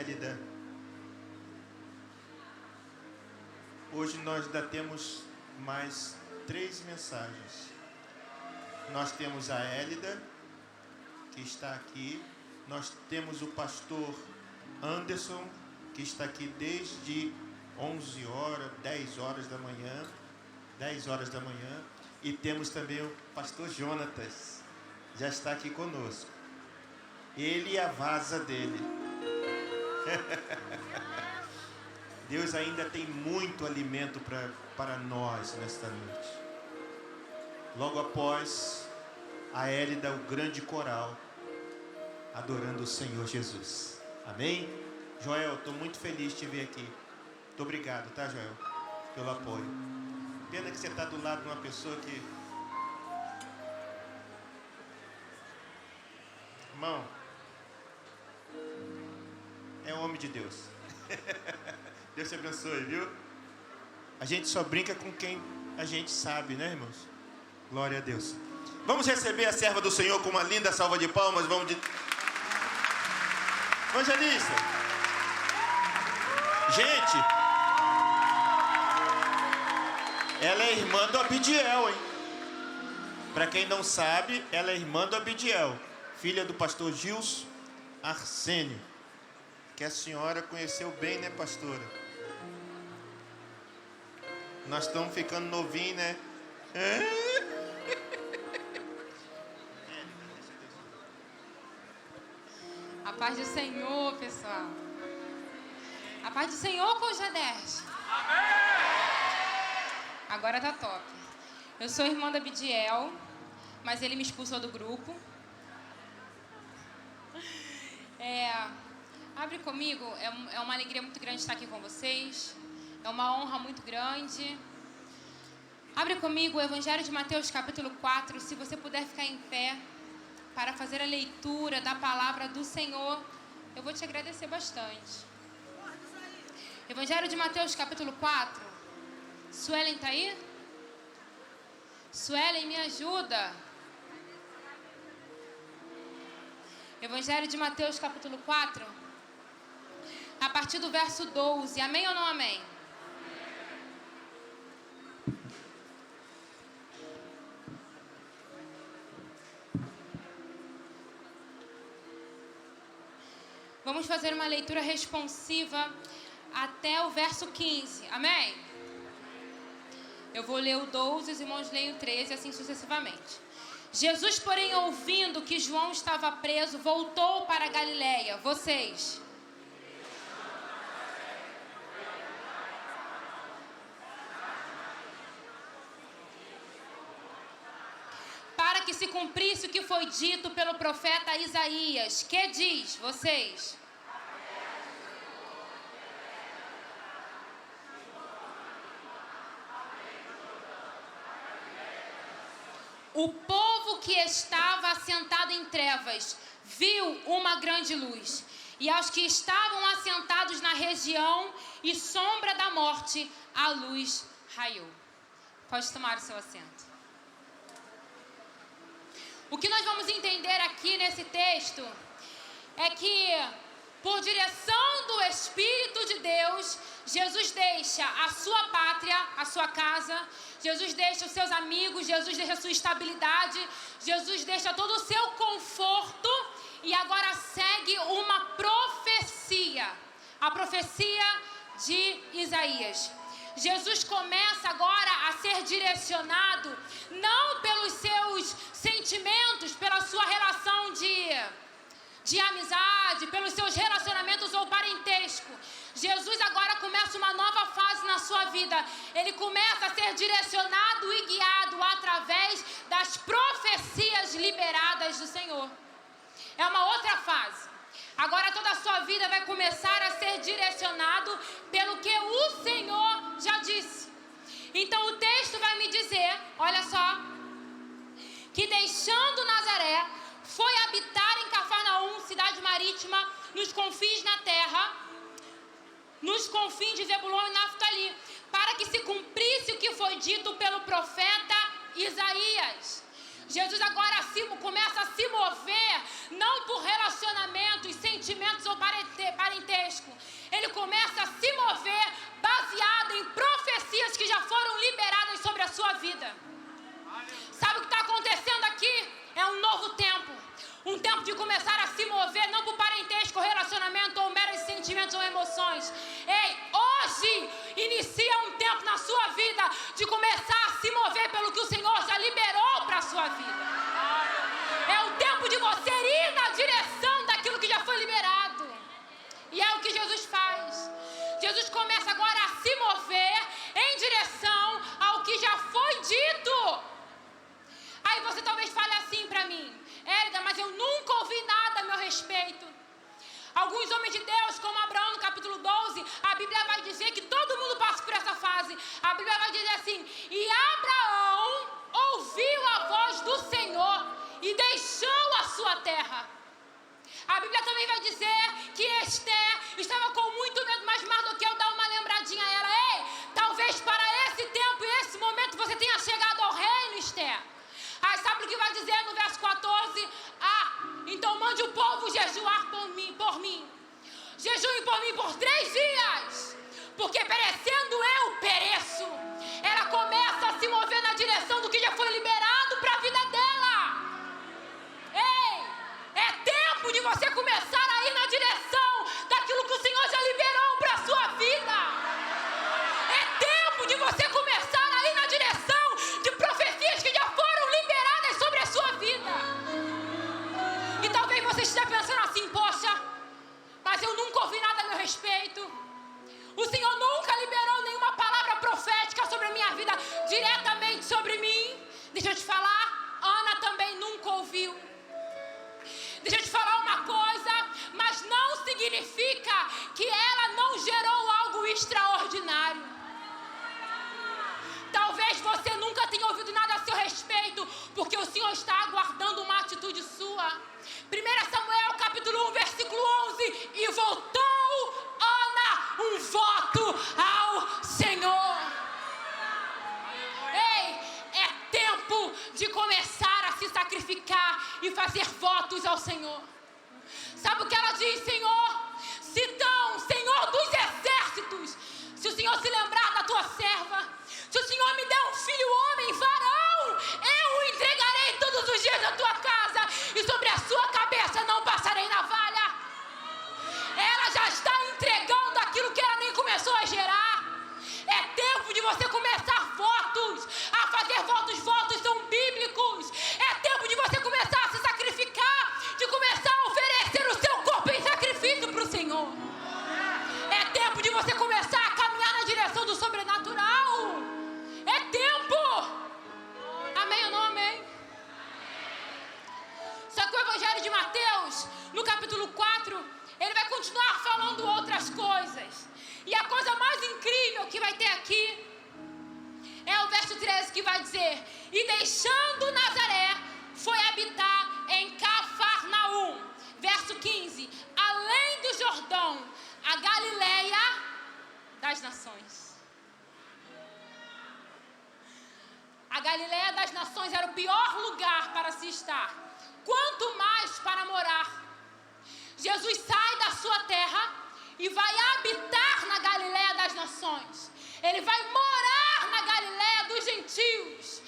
Élida. Hoje nós ainda temos mais 3 mensagens. Nós temos a Élida, que está aqui. Nós temos o pastor Anderson, que está aqui desde 11 horas, 10 horas da manhã. 10 horas da manhã. E temos também o pastor Jonatas, já está aqui conosco. Ele e a vaza dele. Deus ainda tem muito alimento para nós nesta noite. Logo após a Élida, o grande coral, adorando o Senhor Jesus. Amém? Joel, estou muito feliz de te ver aqui. Muito obrigado, tá, Joel? Pelo apoio. Pena que você está do lado de uma pessoa que... Irmão, é um homem de Deus. Deus te abençoe, viu? A gente só brinca com quem a gente sabe, né, irmãos? Glória a Deus. Vamos receber a serva do Senhor com uma linda salva de palmas. Vamos de... Evangelista. Gente, ela é irmã do Abidiel, hein? Para quem não sabe, ela é irmã do Abidiel, filha do pastor Gilson Arsênio, que a senhora conheceu bem, né, pastora? Nós estamos ficando novinhos, né? A paz do Senhor, pessoal. A paz do Senhor, Cojadez. Agora tá top. Eu sou irmã da Abidiel, mas ele me expulsou do grupo. Abre comigo, é uma alegria muito grande estar aqui com vocês. É uma honra muito grande. Abre comigo o Evangelho de Mateus, capítulo 4. Se você puder ficar em pé para fazer a leitura da palavra do Senhor, eu vou te agradecer bastante. Evangelho de Mateus, capítulo 4. Suelen está aí? Suelen, me ajuda. Evangelho de Mateus, capítulo 4. A partir do verso 12. Amém ou não amém? Vamos fazer uma leitura responsiva até o verso 15. Amém? Eu vou ler o 12, os irmãos leem o 13, assim sucessivamente. Jesus, porém, ouvindo que João estava preso, voltou para a Galileia. Vocês... para que se cumprisse o que foi dito pelo profeta Isaías. Que diz, vocês? O povo que estava assentado em trevas viu uma grande luz. E aos que estavam assentados na região e sombra da morte, a luz raiou. Pode tomar o seu assento. O que nós vamos entender aqui nesse texto é que, por direção do Espírito de Deus, Jesus deixa a sua pátria, a sua casa, Jesus deixa os seus amigos, Jesus deixa a sua estabilidade, Jesus deixa todo o seu conforto e agora segue uma profecia, a profecia de Isaías. Jesus começa agora a ser direcionado não pelos seus sentimentos, pela sua relação de amizade, pelos seus relacionamentos ou parentesco. Jesus agora começa uma nova fase na sua vida. Ele começa a ser direcionado e guiado através das profecias liberadas do Senhor. É uma outra fase. Agora toda a sua vida vai começar a ser direcionado pelo que o Senhor já disse. Então o texto vai me dizer, olha só, que deixando Nazaré, foi habitar em Cafarnaum, cidade marítima, nos confins da terra, nos confins de Zebulon e Naftali, para que se cumprisse o que foi dito pelo profeta Isaías. Jesus agora começa a se mover, não por relacionamentos, sentimentos ou parentesco, ele começa a se mover baseado em profecias que já foram liberadas sobre a sua vida. Sabe o que está acontecendo aqui? É um novo tempo. Um tempo de começar a se mover, não por parentesco, relacionamento ou meros sentimentos ou emoções. Ei, hoje inicia um tempo na sua vida de começar a se mover pelo que o Senhor já liberou para a sua vida. É o tempo de você ir na direção daquilo que já foi liberado. E é o que Jesus faz. Jesus começa agora a se mover em direção ao que já foi dito. Aí você talvez fale assim para mim: Hélida, mas eu nunca ouvi nada a meu respeito. Alguns homens de Deus, como Abraão no capítulo 12, a Bíblia vai dizer que todo mundo passa por essa fase. A Bíblia vai dizer assim: e Abraão ouviu a voz do Senhor e deixou a sua terra. A Bíblia também vai dizer que Esther estava com muito medo, mas Mardoqueu dá uma lembradinha a ela: ei, talvez para esse tempo e esse momento você tenha chegado ao reino, Esther. Aí sabe o que vai dizer no verso 14? Então mande o povo jejuar por mim. Jejuem por mim por 3 dias, porque perecendo eu pereço. Ela começa a se mover na direção do que já foi liberado para a vida dela. Ei, é tempo de você começar a ir na direção daquilo que o Senhor já liberou para a sua vida. É tempo de você começar a ir na direção de profecias que já foram liberadas sobre a sua vida. E talvez você esteja pensando assim: poxa, mas eu nunca ouvi nada a meu respeito. O Senhor nunca liberou nenhuma palavra profética sobre a minha vida, diretamente sobre mim. Deixa eu te falar, Ana também nunca ouviu. Deixa eu te falar uma coisa, mas não significa que ela não gerou algo extraordinário. Talvez você nunca tenha ouvido nada a seu respeito, porque o Senhor está aguardando uma atitude sua. 1 Samuel capítulo 1, versículo 11: e voltou Ana um voto ao Senhor. Ei, é tempo de começar a se sacrificar e fazer votos ao Senhor. Sabe o que ela diz, Senhor? Senhor dos exércitos, se o Senhor se lembrar da tua serva, se o Senhor me der um filho homem, varão, eu o entregarei todos os dias na tua casa, e sobre a sua cabeça não passarei navalha. Ela já está entregando aquilo que ela nem começou a gerar. É tempo de você começar votos, a fazer votos. Votos são bíblicos. É tempo de você começar a se sacrificar, de começar a oferecer o seu corpo em sacrifício para o Senhor. É tempo de você começar a caminhar na direção do sobrenatural. É tempo. Amém ou não amém? Só que o Evangelho de Mateus, no capítulo 4, ele vai continuar falando outras coisas. E a coisa mais incrível que vai ter aqui é o verso 13, que vai dizer: e deixando Nazaré, foi habitar em Cafarnaum. Verso 15: além do Jordão, a Galileia das nações. A Galileia das nações era o pior lugar para se estar, quanto mais para morar. Jesus sai da sua terra e vai habitar na Galileia das nações. Ele vai morar na Galileia dos gentios.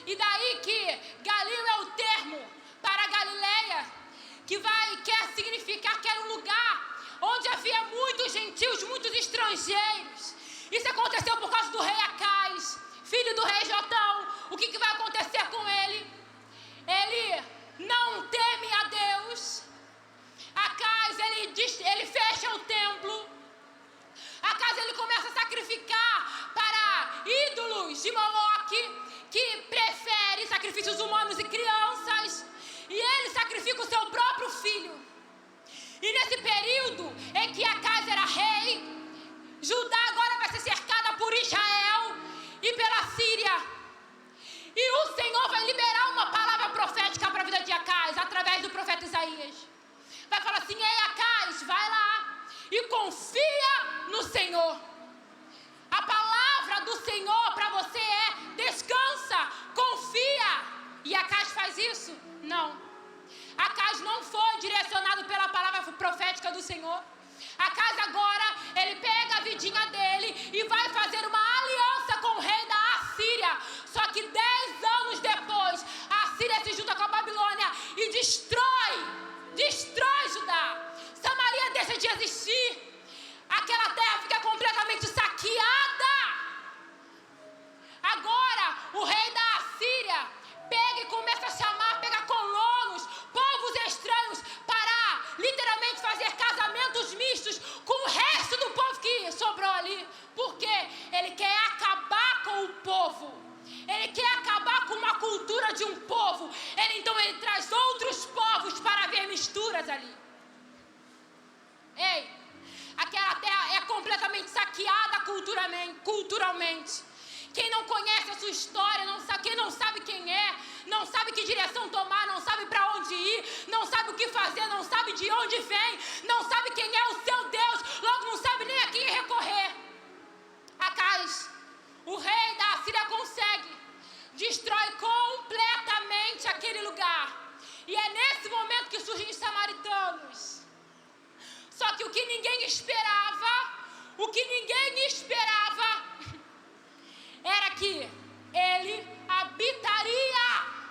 E daí que Galil é o termo para Galileia, que quer significar que era um lugar onde havia muitos gentios, muitos estrangeiros. Isso aconteceu por causa do rei Acais, filho do rei Jotão. O que vai acontecer com ele? Ele não teme a Deus. Acais, ele fecha o templo. Acais, ele começa a sacrificar para ídolos de Moloque, que prefere sacrifícios humanos e crianças. E ele sacrifica o seu próprio filho. E nesse período em que Acais era rei, Judá agora vai ser cercada por Israel e pela Síria. E o Senhor vai liberar uma palavra profética para a vida de Acais, através do profeta Isaías. Vai falar assim: ei, Acais, vai lá e confia no Senhor. A palavra do Senhor para você é: descansa, confia. E Acais faz isso? Não. Acais não foi direcionado pela palavra profética do Senhor. Acas agora, ele pega a vidinha dele e vai fazer uma aliança com o rei da Assíria. Só que 10 anos depois, a Assíria se junta com a Babilônia e destrói Judá. Samaria deixa de existir. Aquela terra fica completamente saqueada. Agora, o rei da Assíria pega e começa a chamar, pega colonos, povos estranhos, para literalmente fazer casamentos mistos com o resto do povo que sobrou ali. Por quê? Ele quer acabar com o povo. Ele quer acabar com uma cultura de um povo. Então ele traz outros povos para haver misturas ali. Ei, aquela terra é completamente saqueada culturalmente. Quem não conhece a sua história, quem não sabe quem é, não sabe que direção tomar, não sabe para onde ir, não sabe o que fazer, não sabe de onde vem, não sabe quem é o seu Deus, logo não sabe nem a quem recorrer. Acas, o rei da Assíria consegue, destrói completamente aquele lugar. E é nesse momento que surgem os samaritanos. Só que o que ninguém esperava era que ele habitaria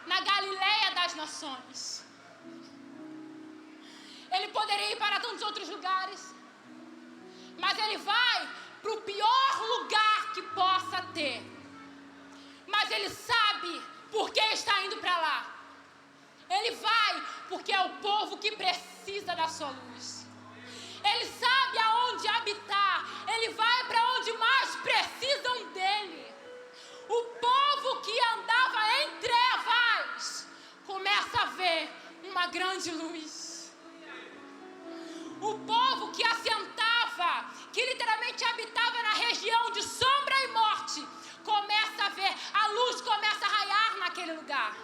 na Galileia das Nações. Ele poderia ir para tantos outros lugares, mas ele vai para o pior lugar que possa ter. Mas ele sabe por que está indo para lá. Ele vai porque é o povo que precisa da sua luz. Ele sabe aonde habitar. Ele vai para onde mais precisam dele. O povo que andava em trevas começa a ver uma grande luz. O povo que assentava, que literalmente habitava na região de sombra e morte, começa a ver, a luz começa a raiar naquele lugar.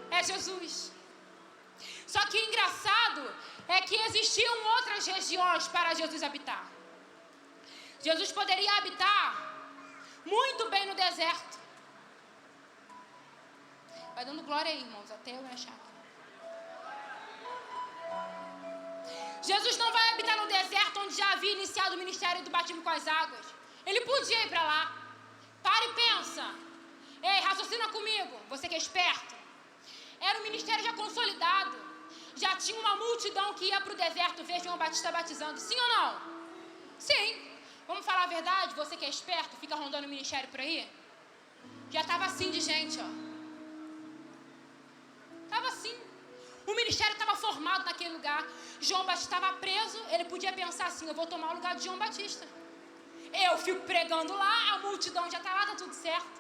É Jesus. Só que engraçado é que existiam outras regiões para Jesus habitar. Jesus poderia habitar muito bem no deserto. Vai dando glória aí, irmãos, até eu me achar. Jesus não vai habitar no deserto onde já havia iniciado o ministério do batismo com as águas. Ele podia ir para lá. Para e pensa. Ei, raciocina comigo, você que é esperto. Era um ministério já consolidado. Já tinha uma multidão que ia para o deserto ver João Batista batizando. Sim ou não? Sim. Vamos falar a verdade? Você que é esperto, fica rondando o ministério por aí? Já estava assim de gente, ó. Estava assim. O ministério estava formado naquele lugar. João Batista estava preso. Ele podia pensar assim, eu vou tomar o lugar de João Batista. Eu fico pregando lá, a multidão já está lá, está tudo certo.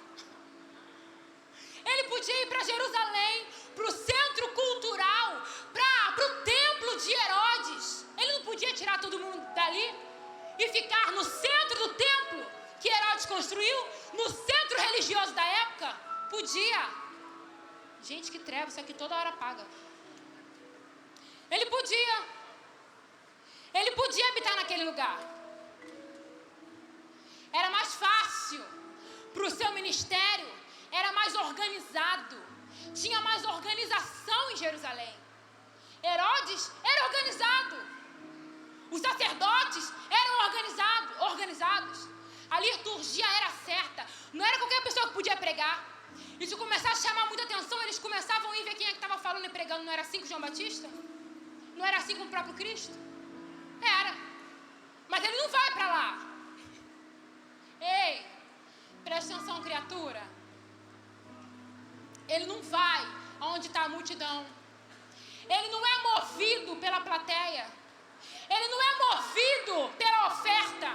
Ele podia ir para Jerusalém, para o centro cultural, para o templo de Herodes. Ele não podia tirar todo mundo dali e ficar no centro do templo que Herodes construiu, no centro religioso da época? Podia. Gente, que treva, isso aqui toda hora paga. Ele podia habitar naquele lugar. Era mais fácil para o seu ministério, era mais organizado, tinha mais organização em Jerusalém. Herodes era organizado, os sacerdotes eram organizados, a liturgia era certa, não era qualquer pessoa que podia pregar. E se começasse a chamar muita atenção, eles começavam a ir ver quem é que estava falando e pregando. Não era assim com João Batista? Não era assim com o próprio Cristo? Era. Mas ele não vai para lá. Ei, presta atenção, criatura. Ele não vai aonde está a multidão. Ele não é movido pela plateia. Ele não é movido pela oferta.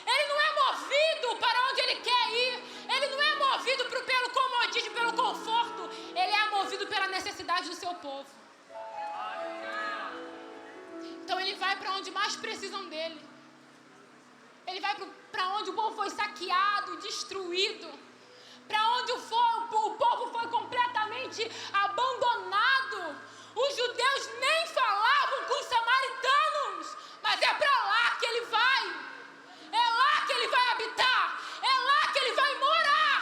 Ele não é movido para onde ele quer ir. Ele não é movido pelo comodismo, pelo conforto. Ele é movido pela necessidade do seu povo. Então ele vai para onde mais precisam dele. Ele vai para onde o povo foi saqueado, destruído. Para onde o povo foi completamente abandonado. Os judeus nem falavam com os samaritanos. Mas é para lá que ele vai. É lá que ele vai habitar. É lá que ele vai morar.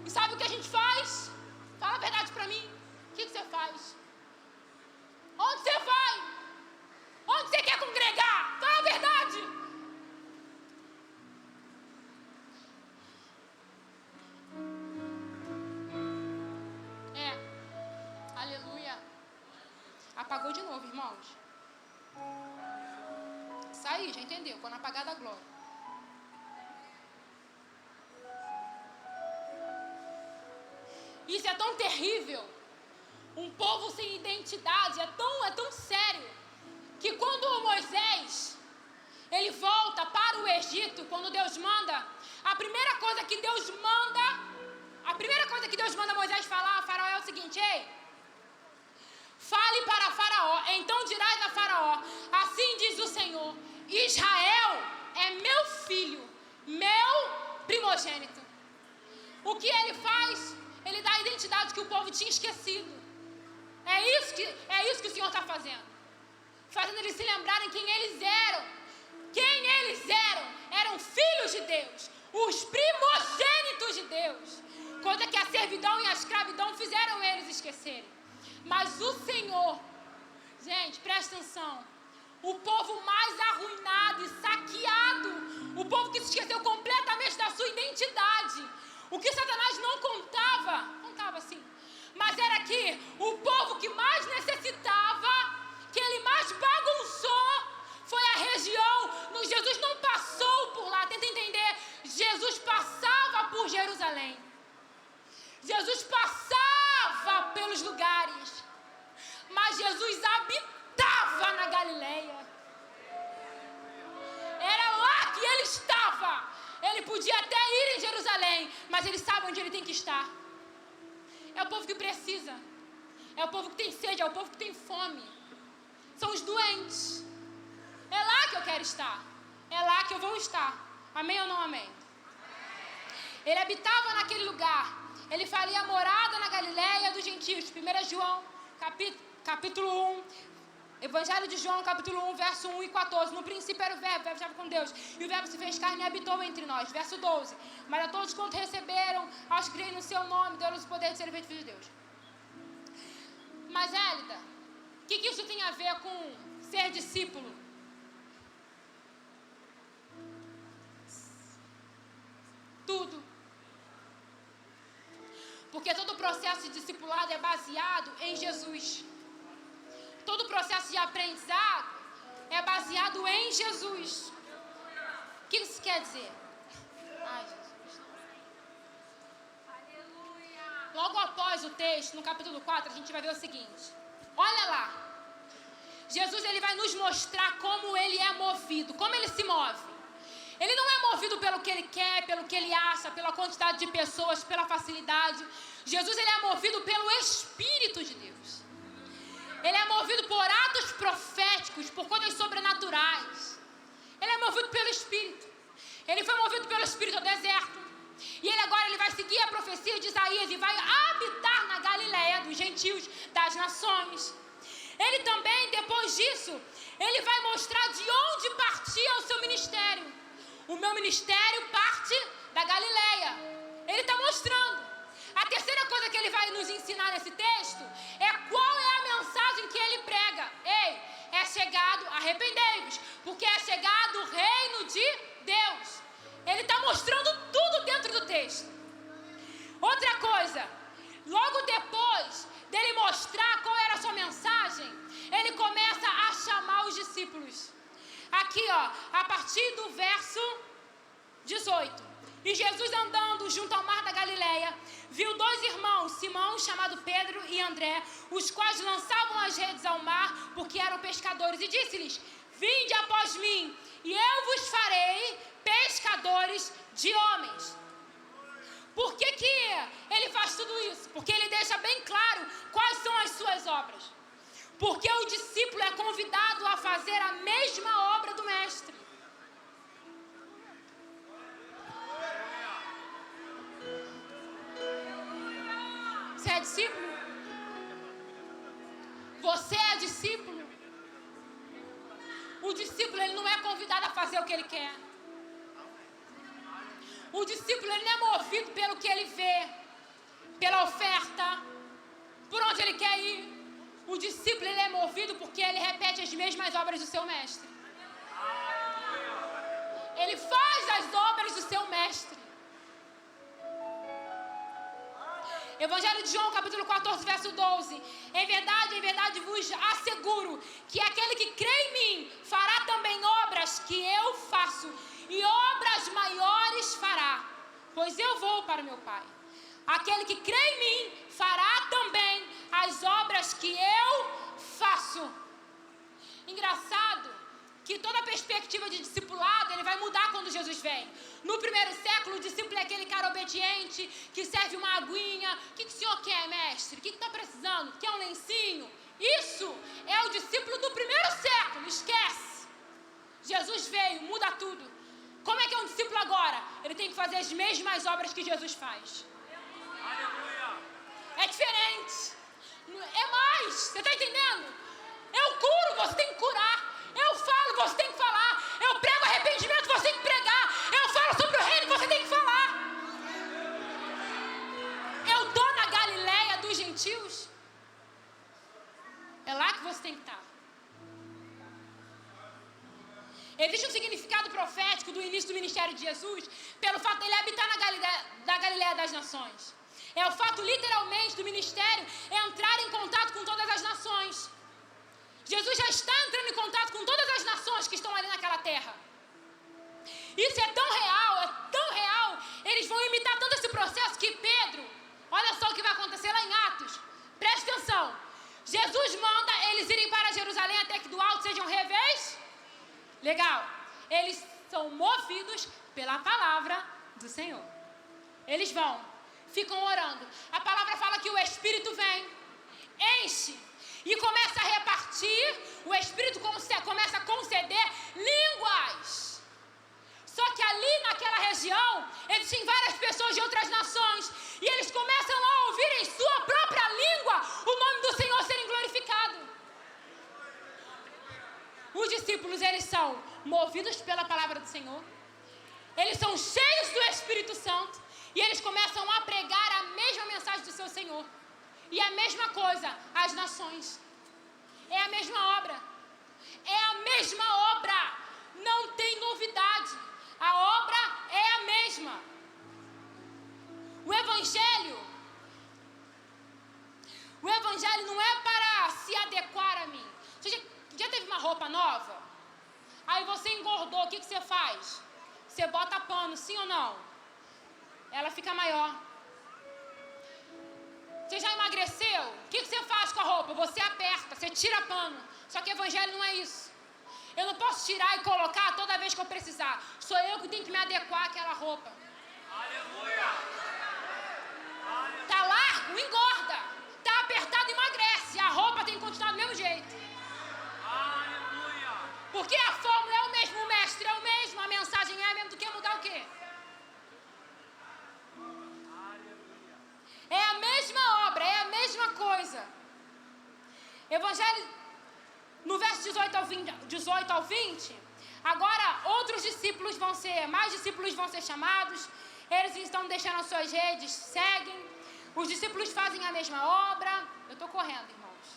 E sabe o que a gente faz? Fala a verdade para mim. O que você faz? Apagou de novo, irmãos. Isso aí, já entendeu? Quando apagar da glória. Isso é tão terrível. Um povo sem identidade é tão sério que quando Moisés ele volta para o Egito, quando Deus manda, a primeira coisa que Deus manda Moisés falar a Faraó é o seguinte: ei, fale para Faraó, então dirás a Faraó, assim diz o Senhor, Israel é meu filho, meu primogênito. O que ele faz? Ele dá a identidade que o povo tinha esquecido. É isso que o Senhor está fazendo. Fazendo eles se lembrarem quem eles eram. Quem eles eram? Eram filhos de Deus. Os primogênitos de Deus. Coisa que a servidão e a escravidão fizeram eles esquecerem. Mas o Senhor, gente, presta atenção. O povo mais arruinado e saqueado. O povo que se esqueceu completamente da sua identidade. O que Satanás não contava assim, mas era que o povo que mais necessitava, que ele mais bagunçou, foi a região. Jesus não passou por lá, tenta entender. Jesus passava por Jerusalém. Jesus passava pelos lugares, mas Jesus habitava na Galileia. Era lá que ele estava. Ele podia até ir em Jerusalém, mas ele sabe onde ele tem que estar. É o povo que precisa. É o povo que tem sede, é o povo que tem fome. São os doentes. É lá que eu quero estar. É lá que eu vou estar. Amém ou não amém? Ele habitava naquele lugar. Ele faria morada na Galileia dos gentios. 1 João, capítulo 1. Evangelho de João, capítulo 1, verso 1 e 14. No princípio era o verbo estava com Deus. E o verbo se fez carne e habitou entre nós. Verso 12. Mas a todos quantos receberam, aos que creem no seu nome, deu-lhes o poder de serem feitos filhos de Deus. Mas, Hélida, o que isso tem a ver com ser discípulo? Tudo. Porque todo o processo de discipulado é baseado em Jesus. Todo o processo de aprendizado é baseado em Jesus. O que isso quer dizer? Ai, Jesus. Logo após o texto, no capítulo 4, a gente vai ver o seguinte. Olha lá. Jesus ele vai nos mostrar como ele é movido, como ele se move. Ele não é movido pelo que ele quer, pelo que ele acha, pela quantidade de pessoas, pela facilidade. Jesus ele é movido pelo Espírito de Deus. Ele é movido por atos proféticos, por coisas sobrenaturais. Ele é movido pelo Espírito. Ele foi movido pelo Espírito ao deserto. E ele vai seguir a profecia de Isaías e vai habitar na Galileia dos gentios, das nações. Ele também, depois disso, ele vai mostrar de onde partia o seu ministério. O meu ministério parte da Galileia. Ele está mostrando. A terceira coisa que ele vai nos ensinar nesse texto é qual é a mensagem que ele prega. Ei, é chegado, arrependei-vos, porque é chegado o reino de Deus. Ele está mostrando tudo dentro do texto. Outra coisa, logo depois dele mostrar qual era a sua mensagem, ele começa a chamar os discípulos. Aqui, a partir do verso 18. E Jesus andando junto ao mar da Galileia, viu dois irmãos, Simão, chamado Pedro, e André, os quais lançavam as redes ao mar, porque eram pescadores, e disse-lhes: vinde após mim, e eu vos farei pescadores de homens. Por que ele faz tudo isso? Porque ele deixa bem claro quais são as suas obras. Porque o discípulo é convidado a fazer a mesma obra do mestre. Você é discípulo? Você é discípulo? O discípulo ele não é convidado a fazer o que ele quer. O discípulo ele não é movido pelo que ele vê, pela oferta, por onde ele quer ir. O discípulo ele é movido porque ele repete as mesmas obras do seu mestre. Ele faz as obras do seu mestre. Evangelho de João, capítulo 14, verso 12. Em verdade vos asseguro asseguro que aquele que crê em mim fará também obras que eu faço, e obras maiores fará, pois eu vou para meu Pai. Aquele que crê em mim fará também as obras que eu faço. Engraçado que toda a perspectiva de discipulado, ele vai mudar quando Jesus vem. No primeiro século, o discípulo é aquele cara obediente, que serve uma aguinha. O que o senhor quer, mestre? O que está precisando? Quer um lencinho? Isso é o discípulo do primeiro século, esquece. Jesus veio, muda tudo. Como é que é um discípulo agora? Ele tem que fazer as mesmas obras que Jesus faz. É diferente. É mais, você está entendendo? Eu curo, você tem que curar. Eu falo, você tem que falar. Eu prego arrependimento, você tem que pregar. Eu falo sobre o reino, você tem que falar. Eu estou na Galileia dos gentios. É lá que você tem que estar. Existe um significado profético do início do ministério de Jesus pelo fato de ele habitar na Galileia das nações. É o fato literalmente do ministério entrar em contato com todas as nações. Jesus já está entrando em contato com todas as nações que estão ali naquela terra. Isso é tão real, eles vão imitar todo esse processo que Pedro, olha só o que vai acontecer lá em Atos, preste atenção, Jesus manda eles irem para Jerusalém até que do alto sejam revés. Legal, eles são movidos pela palavra do Senhor. Eles vão, ficam orando, a palavra fala que o Espírito vem, enche, e começa a repartir, o Espírito começa a conceder línguas. Só que ali naquela região, existem várias pessoas de outras nações, e eles começam a ouvir em sua própria língua o nome do Senhor serem glorificado. Os discípulos, eles são movidos pela palavra do Senhor, eles são cheios do Espírito Santo, e eles começam a pregar a mesma mensagem do seu Senhor. E a mesma coisa, as nações. É a mesma obra. É a mesma obra. Não tem novidade. A obra é a mesma. O Evangelho não é para se adequar a mim. Você já teve uma roupa nova? Aí você engordou, o que você faz? Você bota pano, sim ou não? Ela fica maior. Você já emagreceu? O que você faz com a roupa? Você aperta, você tira pano. Só que evangelho não é isso. Eu não posso tirar e colocar toda vez que eu precisar. Sou eu que tenho que me adequar àquela roupa. Aleluia! Tá largo? Engorda. Tá apertado? Emagrece. A roupa tem que continuar do mesmo jeito. Aleluia! Porque a fórmula é o mesmo, o mestre é o mesmo, a mensagem é a mesma. Do que mudar o quê? É a mesma obra, é a mesma coisa. Evangelho, no verso 18 ao 20, agora outros discípulos mais discípulos vão ser chamados, eles estão deixando as suas redes, seguem, os discípulos fazem a mesma obra, eu estou correndo, irmãos.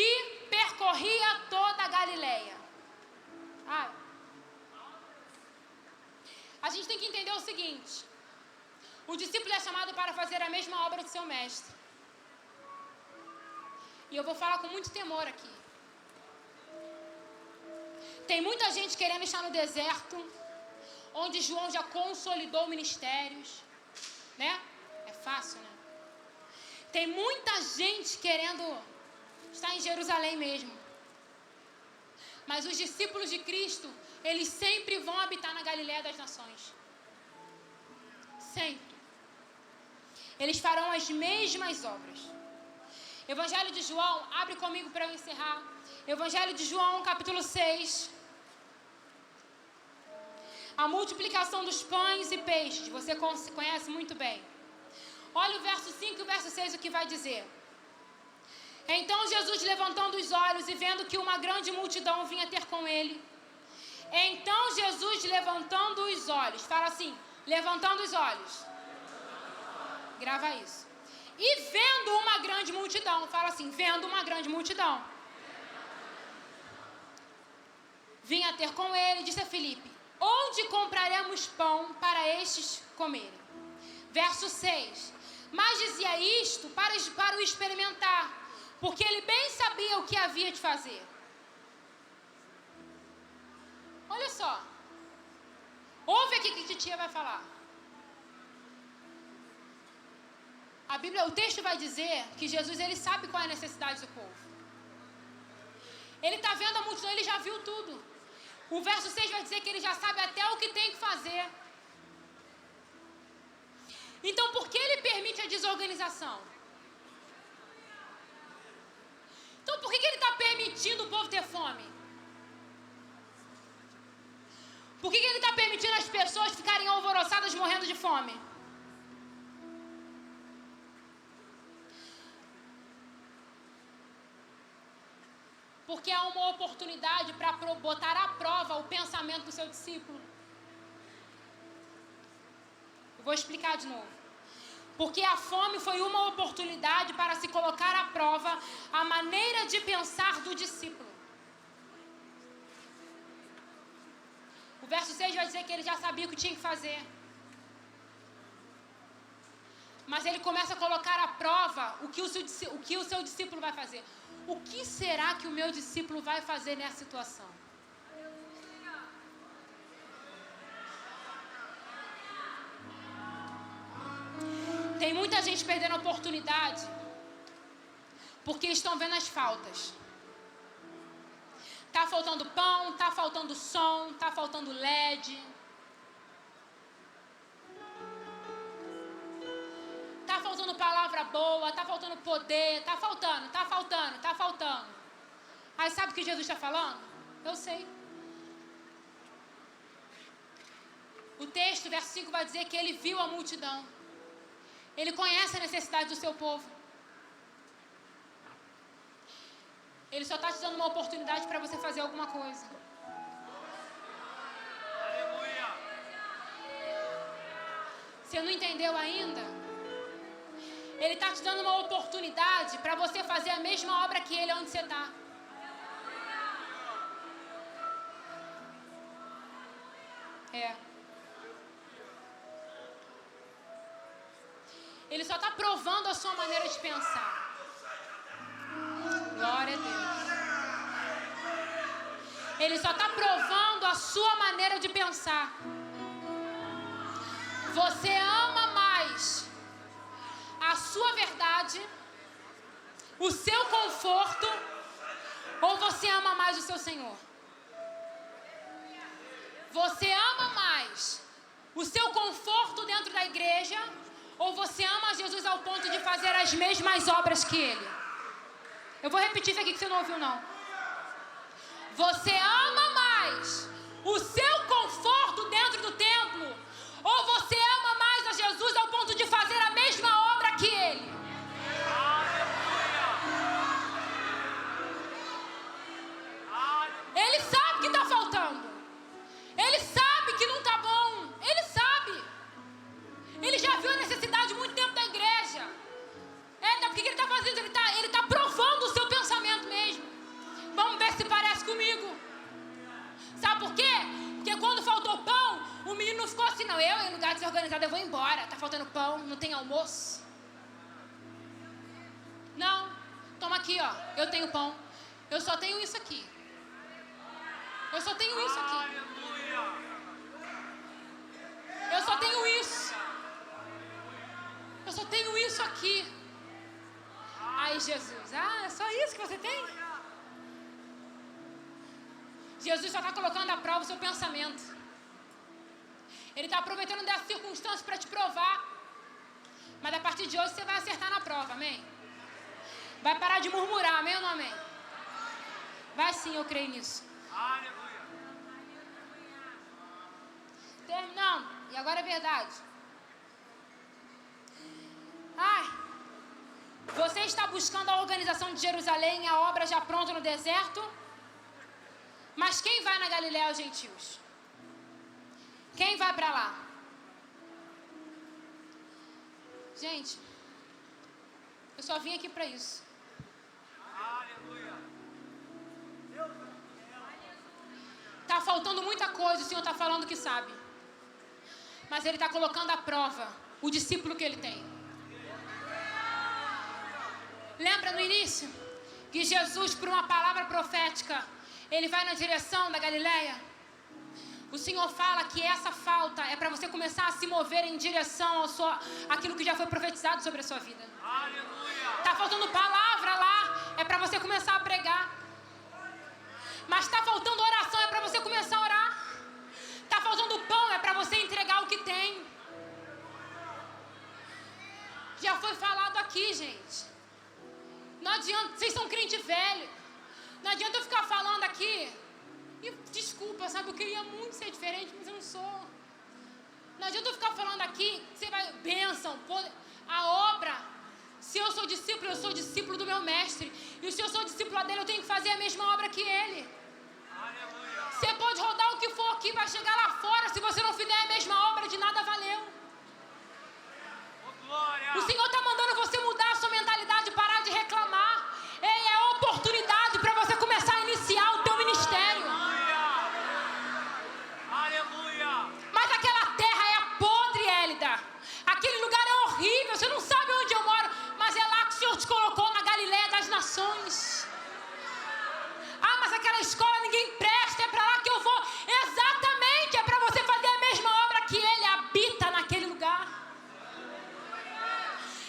E percorria toda a Galileia. A gente tem que entender o seguinte: o discípulo é chamado para fazer a mesma obra do seu mestre. E eu vou falar com muito temor aqui. Tem muita gente querendo estar no deserto, onde João já consolidou ministérios, né? É fácil, né? Tem muita gente querendo estar em Jerusalém mesmo. Mas os discípulos de Cristo, eles sempre vão habitar na Galileia das Nações. Sempre. Eles farão as mesmas obras. Evangelho de João, abre comigo para eu encerrar. Evangelho de João, capítulo 6. A multiplicação dos pães e peixes, você conhece muito bem. Olha o verso 5 e o verso 6, o que vai dizer. Então Jesus, levantando os olhos e vendo que uma grande multidão vinha ter com ele. Então Jesus, levantando os olhos, fala assim, levantando os olhos. Grava isso. E vendo uma grande multidão, fala assim, vendo uma grande multidão. Vinha ter com ele, disse a Filipe, onde compraremos pão para estes comerem? Verso 6. Mas dizia isto para o experimentar, porque ele bem sabia o que havia de fazer. Olha só. Ouve aqui o que a titia vai falar. A Bíblia, o texto vai dizer que Jesus, ele sabe qual é a necessidade do povo. Ele está vendo a multidão, ele já viu tudo. O verso 6 vai dizer que ele já sabe até o que tem que fazer. Então, por que ele permite a desorganização? Então, por que ele está permitindo o povo ter fome? Por que ele está permitindo as pessoas ficarem alvoroçadas morrendo de fome? Porque há uma oportunidade para botar à prova o pensamento do seu discípulo. Eu vou explicar de novo. Porque a fome foi uma oportunidade para se colocar à prova a maneira de pensar do discípulo. O verso 6 vai dizer que ele já sabia o que tinha que fazer. Mas ele começa a colocar à prova o que o seu discípulo vai fazer. O que será que o meu discípulo vai fazer nessa situação? Tem muita gente perdendo a oportunidade porque estão vendo as faltas. Tá faltando pão, tá faltando som, tá faltando LED. Tá faltando palavra boa, tá faltando poder, tá faltando. Aí sabe o que Jesus está falando? Eu sei. O texto, verso 5, vai dizer que ele viu a multidão. Ele conhece a necessidade do seu povo. Ele só está te dando uma oportunidade para você fazer alguma coisa. Aleluia. Você não entendeu ainda? Ele está te dando uma oportunidade para você fazer a mesma obra que ele onde você está. Ele só está provando a sua maneira de pensar. Glória a Deus. Ele só está provando a sua maneira de pensar. Você ama mais a sua verdade, o seu conforto, ou você ama mais o seu Senhor? Você ama mais o seu conforto dentro da igreja, ou você ama Jesus ao ponto de fazer as mesmas obras que Ele? Eu vou repetir isso aqui que você não ouviu, não. Você ama mais o seu conforto dentro do templo, ou você ama mais a Jesus ao ponto de fazer a mesma obra que Ele? Ele sabe que está faltando. Ele sabe que não está bom. Ele sabe. Ele já viu a necessidade muito tempo da igreja. O que ele está fazendo? Ele está provando o seu pensamento mesmo. Vamos ver se parece comigo. Sabe por quê? Porque quando faltou pão, o menino não ficou assim, não. Eu, em lugar desorganizado, eu vou embora. Está faltando pão, não tem almoço. Não. Toma aqui, ó. Eu tenho pão. Eu só tenho isso aqui. Eu só tenho isso aqui. Eu só tenho isso. Eu só tenho isso aqui. Ai, Jesus. É só isso que você tem? Jesus só está colocando à prova o seu pensamento. Ele está aproveitando dessa circunstância para te provar. Mas a partir de hoje você vai acertar na prova, amém? Vai parar de murmurar, amém ou não amém? Vai sim, eu creio nisso. Aleluia. Terminando. E agora é verdade. Ai. Você está buscando a organização de Jerusalém e a obra já pronta no deserto? Mas quem vai na Galiléia aos gentios? Quem vai para lá? Gente, eu só vim aqui para isso. Aleluia. Tá faltando muita coisa, o Senhor está falando que sabe. Mas Ele está colocando à prova o discípulo que Ele tem. Lembra no início? que Jesus, por uma palavra profética, ele vai na direção da Galileia. O Senhor fala que essa falta é para você começar a se mover em direção àquilo que já foi profetizado sobre a sua vida. Aleluia. Está faltando palavra lá, é para você começar a pregar. Mas está faltando oração, é para você começar a orar. Está faltando pão, é para você entregar o que tem. Já foi falado aqui, gente. Não adianta, vocês são crente velho. Não adianta eu ficar falando aqui. E desculpa, sabe, eu queria muito ser diferente, mas eu não sou. Não adianta eu ficar falando aqui, você vai, bênção, a obra. Se eu sou discípulo, eu sou discípulo do meu mestre. E se eu sou discípula dele, eu tenho que fazer a mesma obra que ele. Aleluia. Você pode rodar o que for aqui, vai chegar lá fora. Se você não fizer a mesma obra, de nada valeu. Oh, glória. O Senhor está mandando você mudar a sua mentalidade, parar de reclamar. É a oportunidade para você começar a iniciar o teu ministério. Aleluia. Mas aquela terra é podre, Hélida. Aquele lugar é horrível. Você não sabe onde eu moro, mas é lá que o Senhor te colocou, na Galileia das Nações. Ah, mas aquela escola ninguém presta, é para lá que eu vou. Exatamente, é para você fazer a mesma obra que Ele habita naquele lugar.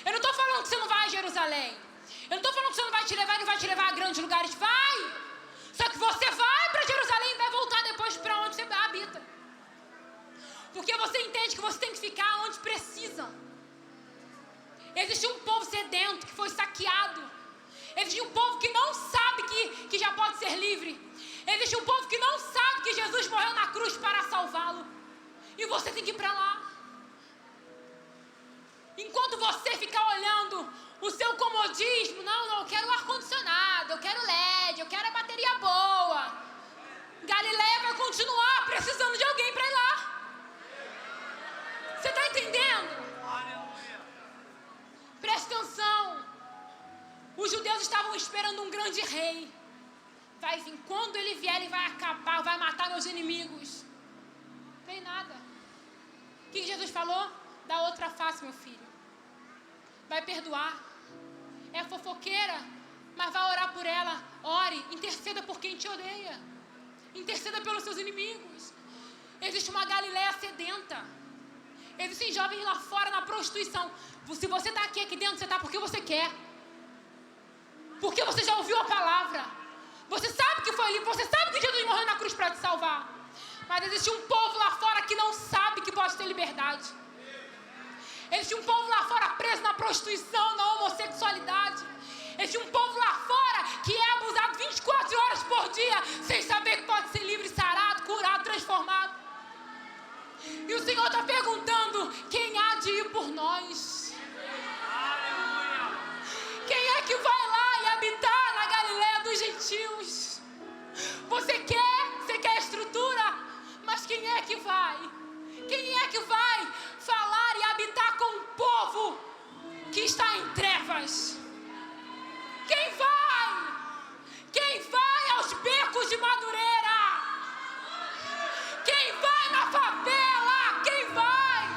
Eu não estou falando que você não vai a Jerusalém. Eu não estou falando que você não vai te levar e não vai te levar a grandes lugares. Vai! Só que você vai para Jerusalém e vai voltar depois para onde você habita. Porque você entende que você tem que ficar onde precisa. Existe um povo sedento que foi saqueado. Existe um povo que não sabe que já pode ser livre. Existe um povo que não sabe que Jesus morreu na cruz para salvá-lo. E você tem que ir para lá. Enquanto você ficar olhando o seu comodismo, não, eu quero ar-condicionado, eu quero LED, eu quero a bateria boa. Galileia vai continuar precisando de alguém para ir lá. Você está entendendo? Aleluia. Preste atenção. Os judeus estavam esperando um grande rei. Vai vir, quando ele vier, ele vai acabar, vai matar meus inimigos. Não tem nada. O que Jesus falou? Dá outra face, meu filho. Vai perdoar. É fofoqueira, mas vai orar por ela. Ore, interceda por quem te odeia. Interceda pelos seus inimigos. Existe uma Galileia sedenta. Existem jovens lá fora na prostituição. Se você está aqui dentro, você está porque você quer. Porque você já ouviu a palavra. Você sabe que foi livre. Você sabe que Jesus morreu na cruz para te salvar. Mas existe um povo lá fora que não sabe que pode ter liberdade. Existe um povo lá fora preso na prostituição, na homossexualidade. Existe um povo lá fora que é abusado 24 horas por dia, sem saber que pode ser livre, sarado, curado, transformado. E o Senhor está perguntando: quem há de ir por nós? Aleluia. Quem é que vai lá e habitar na Galileia dos gentios? Você quer estrutura, mas quem é que vai? Quem é que vai falar e habitar com o povo que está em trevas? Quem vai? Quem vai aos becos de Madureira? Quem vai na favela? Quem vai?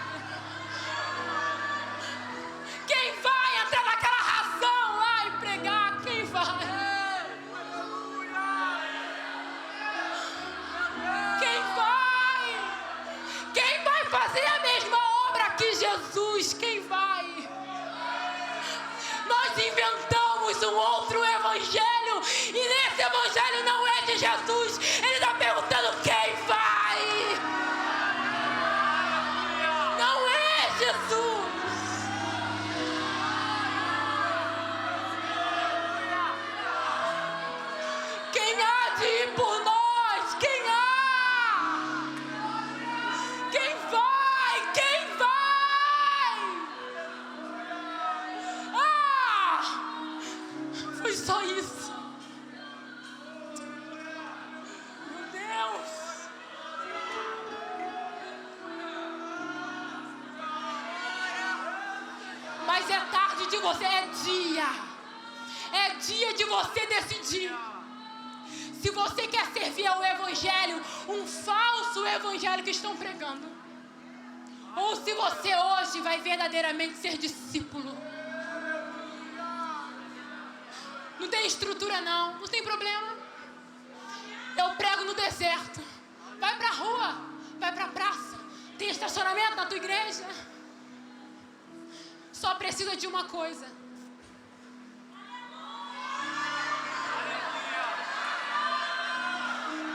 Quem vai entrar naquela razão lá e pregar? Quem vai? Quem vai? Quem vai fazer a mesma obra que Jesus? Quem vai? Nós inventamos um outro evangelho e nesse evangelho não é de Jesus. Ele está perguntando: quem vai? Não é Jesus. Quem há de ir por nós? Quem há? Quem vai? Quem vai? Ah! Foi só isso. Meu Deus. Mas é tarde de você, é dia. É dia de você decidir. Se você quer servir ao evangelho, um falso evangelho que estão pregando, ou se você hoje vai verdadeiramente ser discípulo. Não tem estrutura não tem problema. Eu prego no deserto. Vai pra rua, vai pra praça. Tem estacionamento na tua igreja? Só precisa de uma coisa.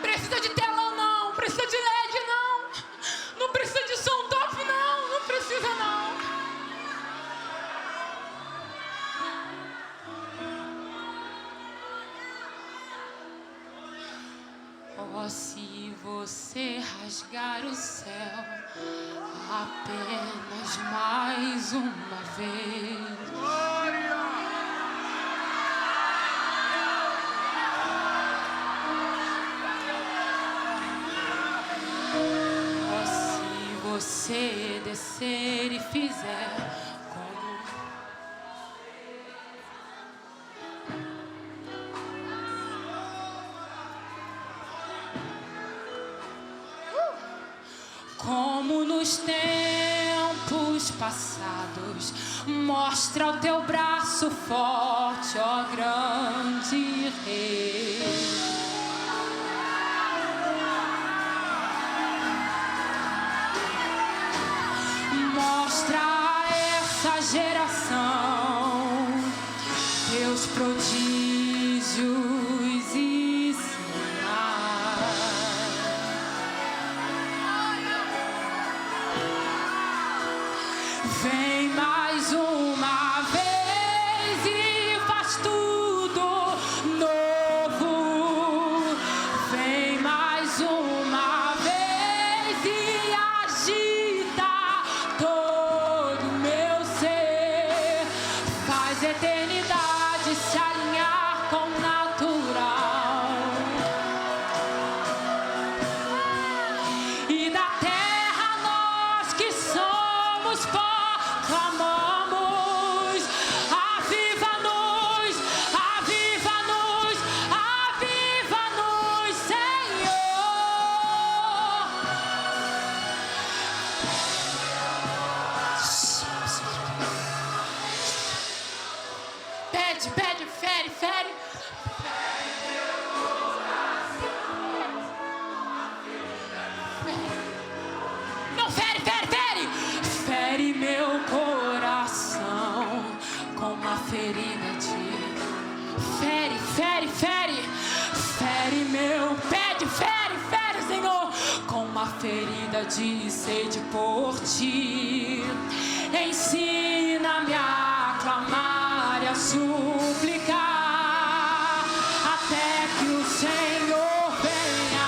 Precisa de telão não, precisa de LED não. Não precisa de som top não precisa não. Oh, se você rasgar o céu apenas mais uma vez. Oh, se você descer e fizer como nos tempos passados, mostra o teu braço forte, ó grande Rei. Mostra a essa geração teus prodígios e sinais. Vem mais uma vez e faz tudo novo. Vem mais uma vez e agita todo meu ser. Faz a eternidade se alinhar com o natural. E da terra nós que somos pó clamamos, aviva-nos, aviva-nos, aviva-nos, Senhor. Pede, pede, fere, fere. Não, fere, fere, fere. Fere meu coração com uma ferida de... Fere, fere, fere. Fere meu... Pede, fere, fere, Senhor. Com uma ferida de sede por ti. Ensina-me a clamar e a suplicar até que o Senhor venha.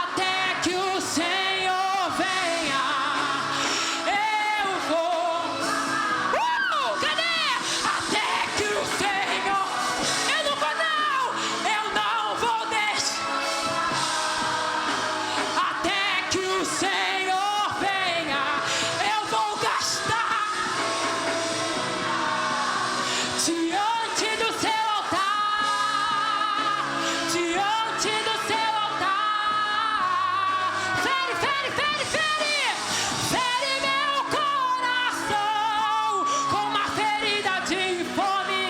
Até que o Senhor venha, eu vou. Cadê? Até que o Senhor, eu não vou deixar. Até que o Senhor venha, eu vou gastar diante do seu altar, diante do seu altar. Fere, fere, fere, fere, fere meu coração com uma ferida de fome.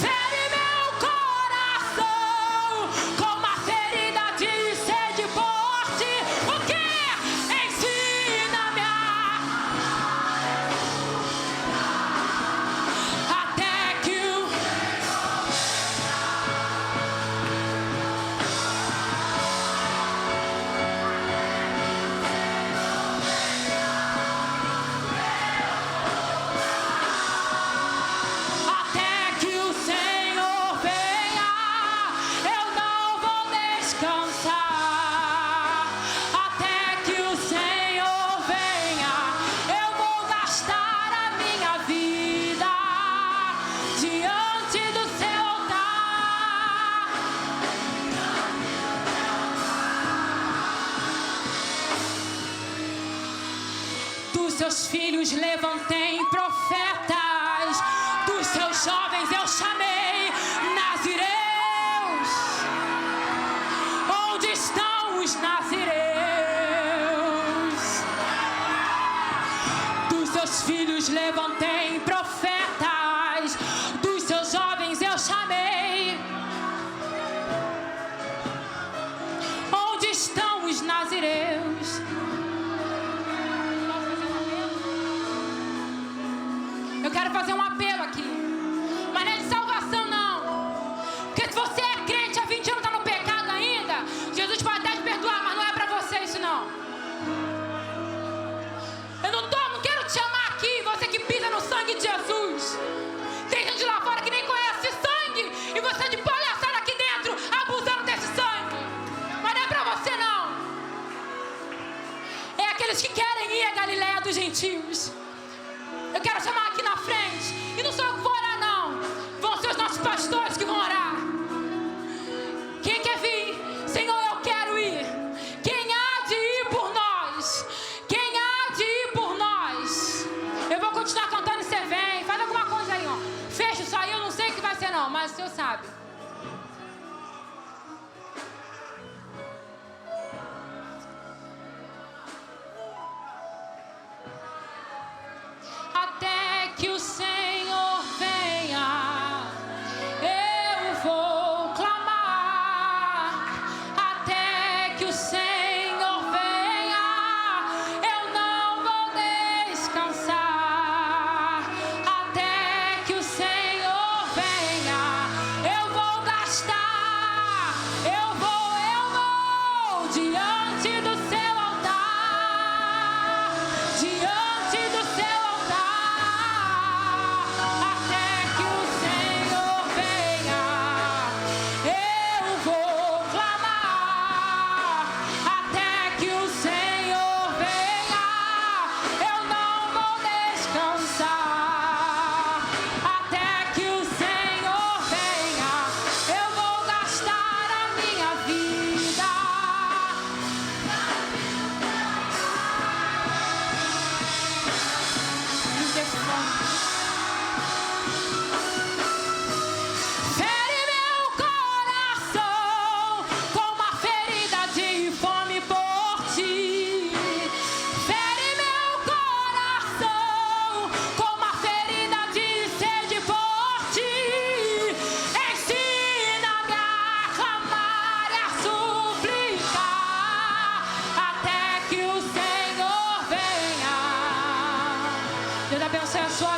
Fere meu coração com uma ferida de sede por ti. O que? Ensina-me até que o... Até que o Senhor venha, eu não vou descansar. Até que o Senhor venha, eu vou gastar a minha vida diante do seu altar. Dos seus filhos levantei profetas, dos seus jovens eu chamei nazireus. Onde estão os nazireus? filhos levantei, profetas, dos seus jovens eu chamei. Onde estão os nazireus? Eu quero fazer um apelo aqui, mas não é de salvação não, porque se você é crente há 20 anos, está no pecado ainda, Jesus pode até te perdoar, mas não é para você isso não. Eu não quero te chamar aqui, você que pisa no sangue de Jesus. Tem gente lá fora que nem conhece sangue e você de palhaçada aqui dentro, abusando desse sangue, mas não é para você não. É aqueles que querem ir à Galileia dos gentios. Eu quero chamar aqui na frente. E não sou eu que vou orar, não. Vão ser os nossos pastores que vão orar. Quem quer vir? Senhor, eu quero ir. Quem há de ir por nós? Quem há de ir por nós? Eu vou continuar cantando e você vem. Faz alguma coisa aí, ó. Fecha isso aí, eu não sei o que vai ser, não. Mas o Senhor sabe. Até que o Senhor venha, eu vou clamar. Até que o Senhor venha, eu não vou descansar. Até que o Senhor venha, eu vou gastar. Eu vou diante do seu altar. Diante do seu altar. Deus abençoe a sua